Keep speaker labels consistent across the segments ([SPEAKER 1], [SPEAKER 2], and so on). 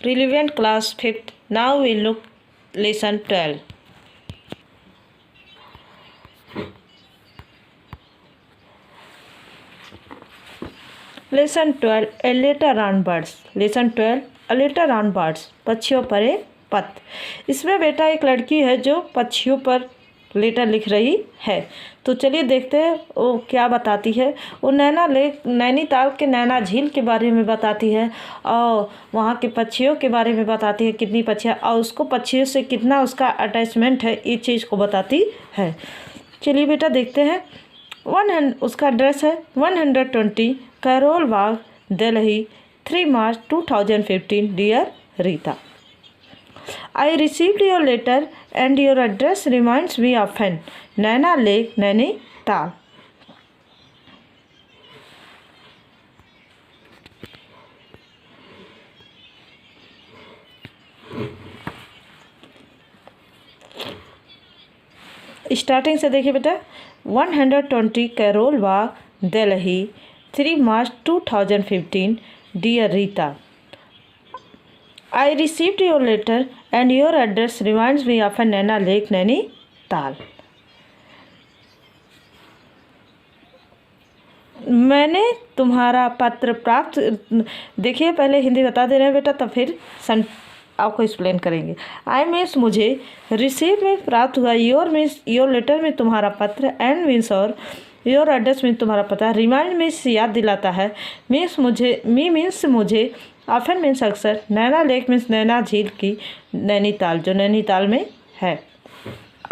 [SPEAKER 1] Relevant class 5th. Now we look lesson 12. Lesson 12. A letter on birds. Lesson 12. A letter on birds. पक्षियों पर एक पत्र। इसमें बेटा एक लड़की है जो पक्षियों पर लेटर लिख रही है। तो चलिए देखते हैं वो क्या बताती है। वो नैनीताल के नैना झील के बारे में बताती है और वहाँ के पक्षियों के बारे में बताती है, कितनी पक्षियाँ और उसको पक्षियों से कितना उसका अटैचमेंट है, इस चीज़ को बताती है। चलिए बेटा देखते हैं। उसका एड्रेस है 120 Karol Bagh, Delhi, 3 March 2015। Dear Rita, I received your letter and your address reminds me of Naina Lake, Nainital. Starting से देखिए बेटा। 120 Karol Bagh, Delhi, 3 March 2015। Dear Rita, I received your letter and your address reminds me of Naina Lake, Nainital. मैंने तुम्हारा पत्र प्राप्त, देखिए पहले हिंदी बता दे रहे हैं बेटा, तब फिर आपको एक्सप्लेन करेंगे। आई मीन्स मुझे, रिसीव में प्राप्त हुआ, योर मीन्स योर लेटर में तुम्हारा पत्र, एंड मीन्स और, योर एड्रेस में तुम्हारा पता, रिमाइंड मीन्स याद दिलाता है, मीन्स मुझे, मी मीन्स मुझे, ऑफन मीन्स अक्सर, नैना लेक मीन्स नैना झील की, नैनीताल जो नैनीताल में है।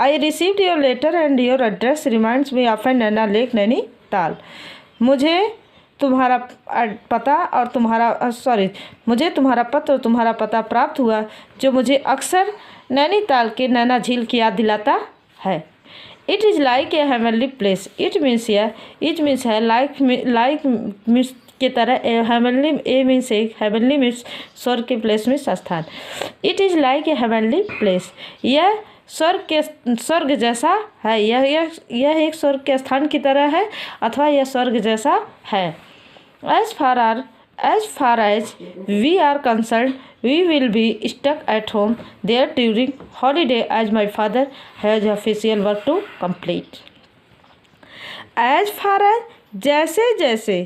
[SPEAKER 1] I received your letter and your address reminds me of Naina lake, Nainital. मुझे तुम्हारा पता और मुझे तुम्हारा पत्र और तुम्हारा पता प्राप्त हुआ जो मुझे अक्सर नैनीताल के नैना झील की याद दिलाता है। It is like a heavenly place. It means है, लाइक मीन्स की तरह, हेवनली, ए मीन्स एक, हेवनली मीन्स स्वर्ग के, प्लेस में स्थान। It is like a heavenly place. यह स्वर्ग जैसा है, यह एक स्वर्ग के स्थान की तरह है अथवा यह स्वर्ग जैसा है। As far as we are concerned, we will be stuck at home there during holiday as my father has official work to complete. As far as, जैसे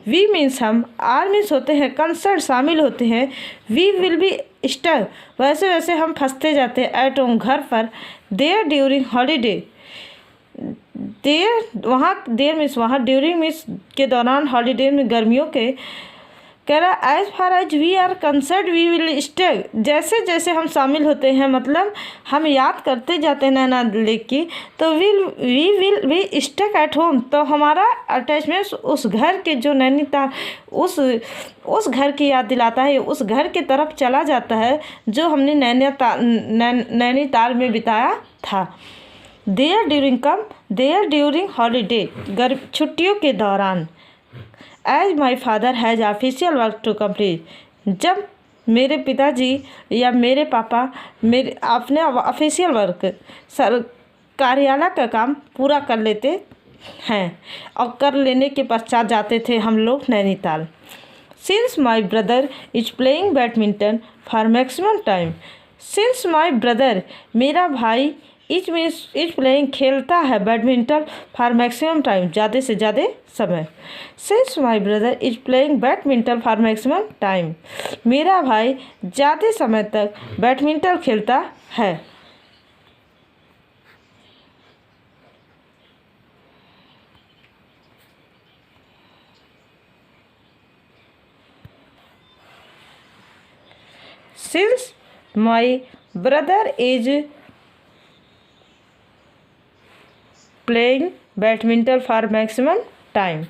[SPEAKER 1] we means हम, are means होते हैं concerned, शामिल होते हैं, we will be stuck, वैसे हम फंसते जाते हैं, at home घर पर, there during holiday, वहाँ देर मीन्स वहाँ, ड्यूरिंग मीन्स के दौरान, हॉलीडे में गर्मियों के, कह रहा as far as we are concern we will stay, जैसे हम शामिल होते हैं, मतलब हम याद करते जाते हैं नैना लेक की, तो we will be stuck at home, तो हमारा अटैचमेंट उस घर के, जो नैनीताल, उस घर की याद दिलाता है, उस घर की तरफ चला जाता है जो हमने नैनीताल में बिताया था। देयर ड्यूरिंग हॉलीडे, छुट्टियों के दौरान। As my father has official work to complete, जब मेरे पिताजी या मेरे पापा अपने ऑफिशियल वर्क, कार्यालय का काम पूरा कर लेते हैं और कर लेने के पश्चात जाते थे हम लोग Nainital. Since my brother is playing badminton for maximum time. Since my brother, मेरा भाई, इच प्लेइंग खेलता है, बैडमिंटन फॉर मैक्सिमम टाइम, ज़्यादा से ज़्यादा समय। Since my brother is playing badminton for maximum time, मेरा भाई ज़्यादा समय तक बैडमिंटन खेलता है। Since my brother is playing badminton for maximum time.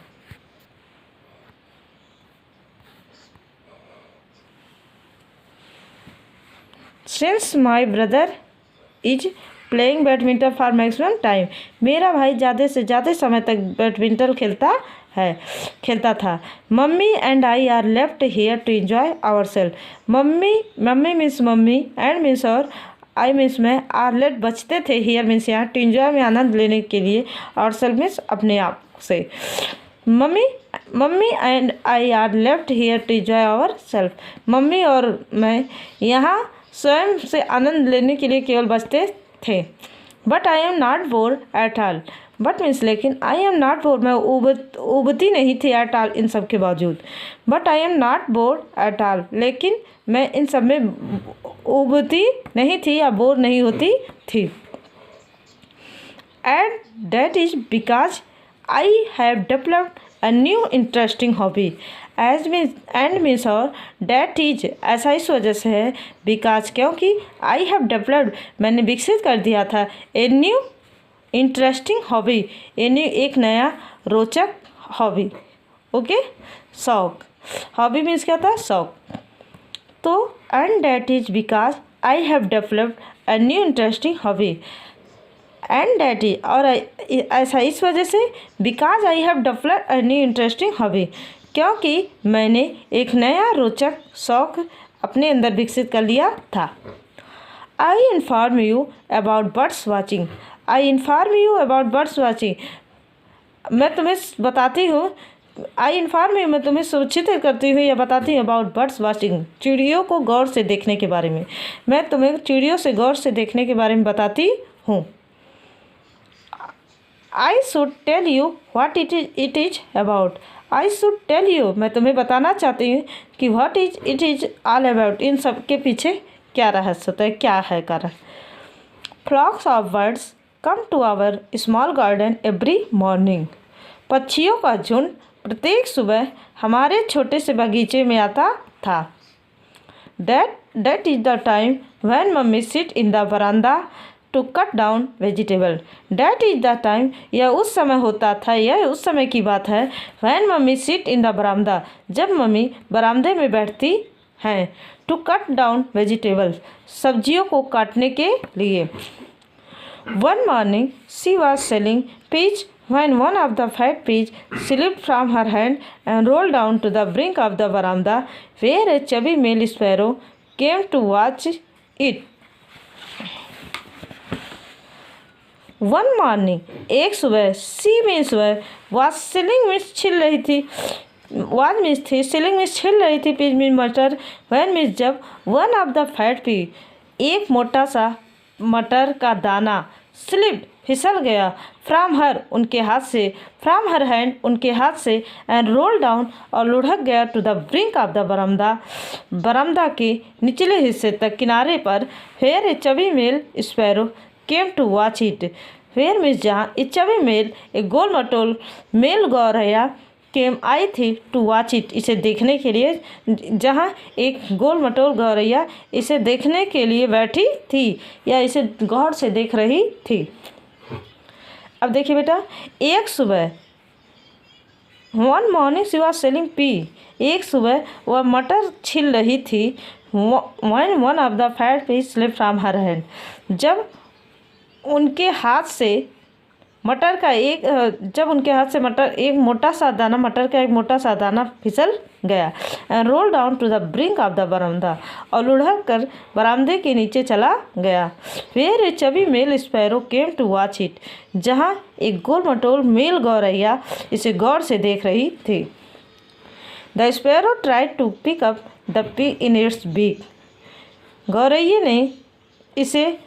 [SPEAKER 1] Since my brother is playing badminton for maximum time, मेरा भाई ज़्यादा से ज़्यादा समय तक बैडमिंटन खेलता था। Mummy and I are left here to enjoy our self. Mummy means mummy, and means और, आई मीन्स में, आर लेट बचते थे, हियर मीन्स यहाँ, टू एंजॉय में आनंद लेने के लिए, और सेल्फ मीन्स अपने आप से। Mummy mummy and I are left here to enjoy our self. मम्मी और मैं यहाँ स्वयं से आनंद लेने के लिए केवल बचते थे। But I am not bore at all. But means लेकिन, आई एम नॉट बोर मैं उबती नहीं थी एट ऑल इन सब के बावजूद। But I am not bore at all लेकिन मैं इन सब में उबती नहीं थी या बोर नहीं होती थी। And that is because I have developed a new interesting hobby. Means और डैट इज ऐसा इस वजह से है, बिकॉज क्योंकि आई हैव डेवलप्ड मैंने विकसित कर दिया था, ए न्यू इंटरेस्टिंग हॉबी एक नया रोचक हॉबी। ओके, शौक। हॉबी मीन्स क्या था? शौक। तो and that is because I have developed a new interesting hobby. And that is और ऐसा इस वजह से, because I have developed a new interesting hobby क्योंकि मैंने एक नया रोचक शौक अपने अंदर विकसित कर लिया था। I inform you about birds watching. I inform you about birds watching मैं तुम्हें बताती हूँ। आई इन्फॉर्म यू मैं तुम्हें सूचित करती हूँ या बताती हूँ अबाउट बर्ड्स वॉचिंग चिड़ियों को गौर से देखने के बारे में। मैं तुम्हें चिड़ियों से गौर से देखने के बारे में बताती हूँ। I should tell you what it is about. I should tell you मैं तुम्हें बताना चाहती हूँ कि what it is all about इन सब के पीछे क्या रहस्य होता है, क्या है कारण। Flocks of birds come to our small garden every morning. पक्षियों का झुंड प्रत्येक सुबह हमारे छोटे से बगीचे में आता था। That is the time when mummy sit in the बरामदा to cut down vegetable. That is the time यह उस समय होता था, यह उस समय की बात है, when mummy sit in the बरामदा जब मम्मी बरामदे में बैठती हैं, टू कट डाउन वेजिटेबल सब्जियों को काटने के लिए। One morning she was selling peach when one of the fat peas slipped from her hand and rolled down to the brink of the veranda where a chubby male sparrow came to watch it. One morning, एक सुबह, C means सुबह, was selling means छिल रही थी, was means थी, selling means छिल रही थी, पीज मीन्स मटर, when मीन्स जब, one of the fat pea एक मोटा सा मटर का दाना, स्लिप्ड फिसल गया, फ्रॉम हर उनके हाथ से, फ्रॉम हर हैंड उनके हाथ से, एंड रोल डाउन और लुढ़क गया to the brink of the बरामदा बरामदा के निचले हिस्से तक, किनारे पर। Where a chubby male sparrow came to watch it. Where means जहाँ, ए चबी मेल एक गोल मटोल मेल गौरैया केम आई थी टू वॉच इट इसे देखने के लिए, जहाँ एक गोल मटोल गौरैया इसे देखने के लिए बैठी थी या इसे गौर से देख रही थी। अब देखिए बेटा, एक सुबह, one morning she was shelling pea, एक सुबह वह मटर छिल रही थी। One of the fat peas slip from her hand, जब उनके हाथ से मटर का एक मोटा सा दाना, मटर का एक मोटा सा दाना फिसल गया, and roll down to the brink of the बरामदा और लुढ़क कर बरामदे के नीचे चला गया। Where a chubby male sparrow came to watch it, जहाँ एक गोल मटोल मेल गौरैया इसे गौर से देख रही थी। The sparrow tried to pick up the pea in its beak, गौरैया ने इसे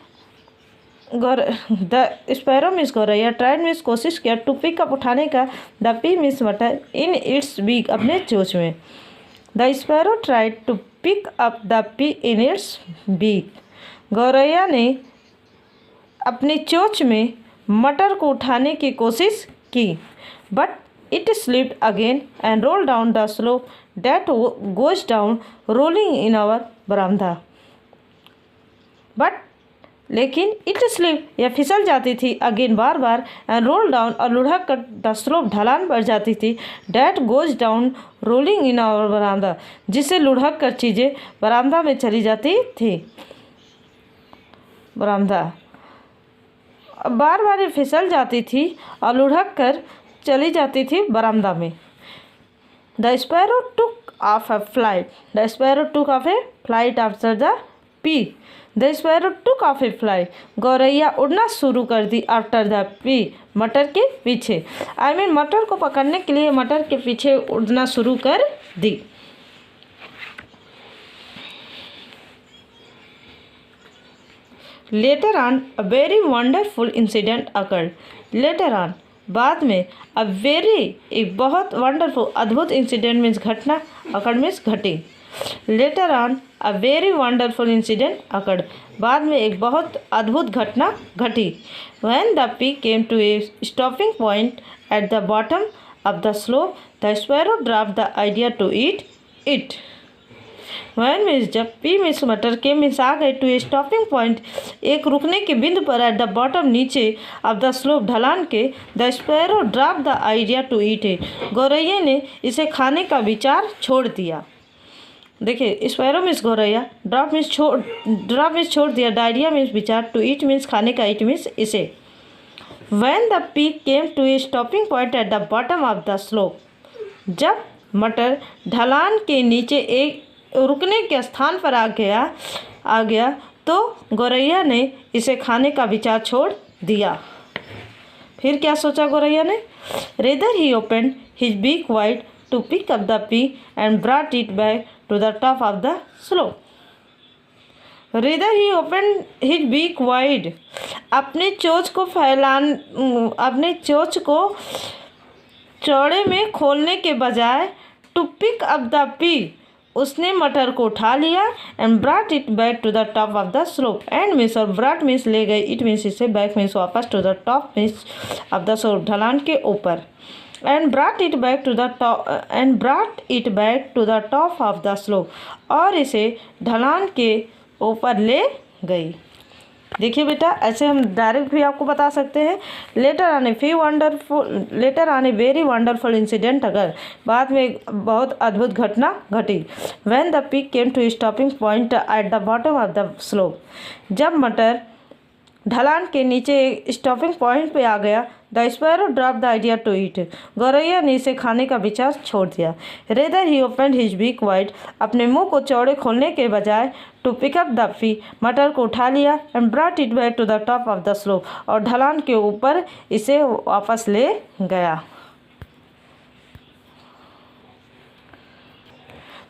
[SPEAKER 1] द स्पैरो मीन्स गौरैया, ट्राइड मीन्स कोशिश किया, टू पिक अप उठाने का, द पी मीन्स मटर, इन इट्स बीक अपने चोंच में। The sparrow tried to pick up the pea in its beak, गौरैया ने अपनी चोंच में मटर को उठाने की कोशिश की, but it slipped again and roll down the slope that goes down rolling in our बरामदा। बट लेकिन इट स्लिप यह फिसल जाती थी अगेन बार बार, एंड रोल डाउन और लुढ़क कर द स्लोप ढलान बढ़ जाती थी, that goes down rolling in our बरामदा जिससे लुढ़क कर चीज़ें बरामदा में चली जाती थी। बरामदा बार बार ये फिसल जाती थी और लुढ़क कर चली जाती थी बरामदा में। The sparrow took of a flight, the sparrow took off A flight after the P the sparrow took off A fly, गौरैया उड़ना शुरू कर दी आफ्टर द पी, मटर के पीछे। आई मीन मटर को पकड़ने के लिए मटर के पीछे उड़ना शुरू कर दी। Later on a very wonderful incident occurred, later on बाद में, अ वेरी एक बहुत वंडरफुल अद्भुत इंसिडेंट मीन्स घटना, अकर्ड मीन्स घटी। Later on a very wonderful incident occurred बाद में एक बहुत अद्भुत घटना घटी। When the pea came to a stopping point at the bottom of the slope the sparrow dropped the idea to eat it. When means जब pea means मटर के मीन्स आ गए टू ए स्टॉपिंग पॉइंट एक रुकने के बिंदु पर at the bottom नीचे ऑफ द स्लोप ढलान के the sparrow drop the idea to eat it, गौरैया ने इसे खाने का विचार छोड़ दिया। देखिए स्पैरो मीन्स गौरैया, ड्रॉप मीन्स छोड़ दिया, आइडिया मीन्स विचार, टू ईट मीन्स खाने का, ईट मीन्स इसे। When the pea came to a stopping point at the bottom of the slope जब मटर ढलान के नीचे एक रुकने के स्थान पर आ गया तो गौरैया ने इसे खाने का विचार छोड़ दिया। फिर क्या सोचा गौरैया ने? Rather he open his beak wide to pick up the pea and brought it back to the top of the slope. Rather he open his beak wide, अपने चोंच को चौड़े में खोलने के बजाय to pick up the pea उसने मटर को उठा लिया and brought it back to the top of the slope. And means और ब्रॉट मीन्स ले गई, इट मीन्स इसे, बैक मीन्स वापस, to the top means of the slope ढलान के ऊपर। And brought it back to the top of the slope और इसे ढलान के ऊपर ले गई। देखिए बेटा ऐसे हम डायरेक्ट भी आपको बता सकते हैं। लेटर आने वेरी वंडरफुल इंसिडेंट अगर बाद में बहुत अद्भुत घटना घटी। When the pea came to stopping point at the bottom of the slope जब मटर ढलान के नीचे स्टॉपिंग पॉइंट पे आ गया the sparrow drop the idea to eat, गौरैया ने इसे खाने का विचार छोड़ दिया। Rather he open his beak wide, अपने मुंह को चौड़े खोलने के बजाय टू पिकअप द पी, मटर को उठा लिया and brought it back to the top of the slope और ढलान के ऊपर इसे वापस ले गया।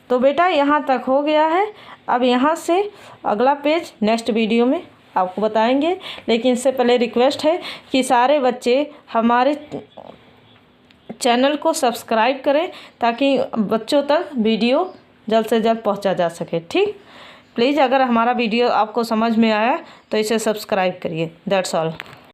[SPEAKER 1] तो बेटा यहाँ तक हो गया है। अब यहाँ से अगला पेज नेक्स्ट वीडियो में आपको बताएंगे, लेकिन इससे पहले रिक्वेस्ट है कि सारे बच्चे हमारे चैनल को सब्सक्राइब करें ताकि बच्चों तक वीडियो जल्द से जल्द पहुंचा जा सके। ठीक, प्लीज़ अगर हमारा वीडियो आपको समझ में आया तो इसे सब्सक्राइब करिए। That's all.